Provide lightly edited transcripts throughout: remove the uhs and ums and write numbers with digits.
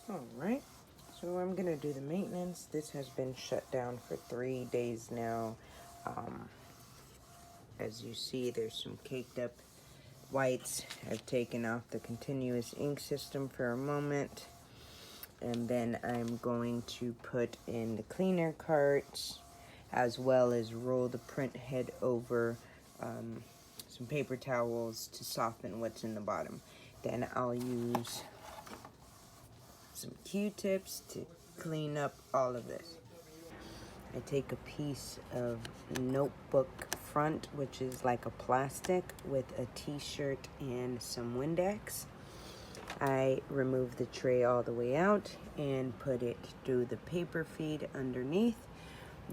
Alright, so I'm going to do the maintenance. This has been shut down for 3 days now. As you see, there's some caked up whites. I've taken off the continuous ink system for a moment. And then I'm going to put in the cleaner carts, as well as roll the print head over some paper towels to soften what's in the bottom. Then I'll use some Q-tips to clean up all of this. I take a piece of notebook front, which is like a plastic, with a t-shirt and some Windex. I remove the tray all the way out and put it through the paper feed underneath.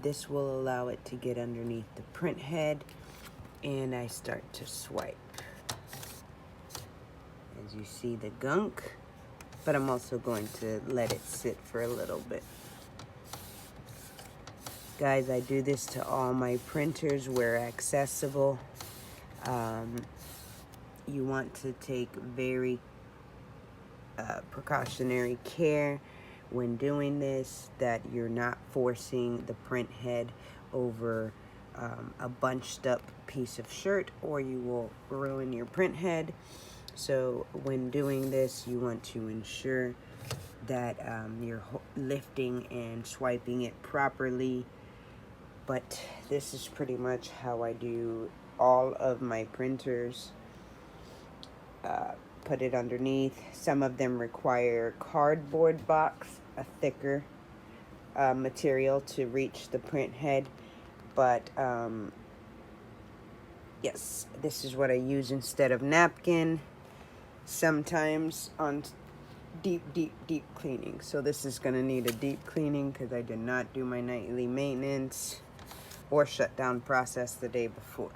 This will allow it to get underneath the print head, and I start to swipe. As you see the gunk, but I'm also going to let it sit for a little bit. Guys, I do this to all my printers where accessible. You want to take very precautionary care when doing this, that you're not forcing the print head over a bunched up piece of shirt, or you will ruin your print head. So when doing this, you want to ensure that you're lifting and swiping it properly. But this is pretty much how I do all of my printers. Put it underneath. Some of them require cardboard box, a thicker material to reach the print head. But yes, this is what I use instead of napkin. Sometimes on deep cleaning. So this is going to need a deep cleaning because I did not do my nightly maintenance or shutdown process the day before.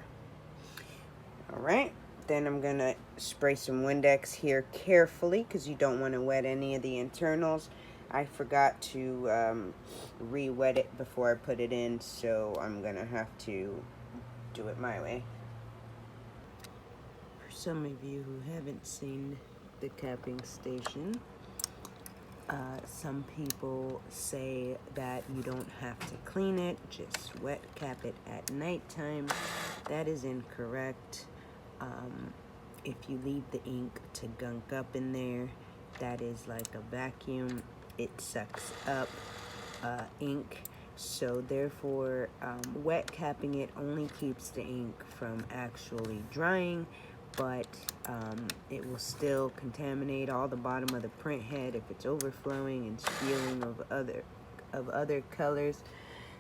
Alright, then I'm going to spray some Windex here carefully because you don't want to wet any of the internals. I forgot to re-wet it before I put it in, so I'm going to have to do it my way. For some of you who haven't seen the capping station, some people say that you don't have to clean it, just wet cap it at nighttime. That is incorrect. If you leave the ink to gunk up in there, that is like a vacuum. It sucks up ink. So therefore, wet capping it only keeps the ink from actually drying, but it will still contaminate all the bottom of the print head if it's overflowing and spewing of other colors.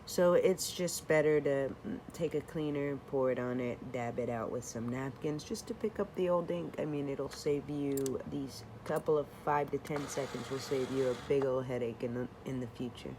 So it's just better to take a cleaner, pour it on it, dab it out with some napkins just to pick up the old ink. I mean, it'll save you, these couple of 5 to 10 seconds will save you a big old headache in the future.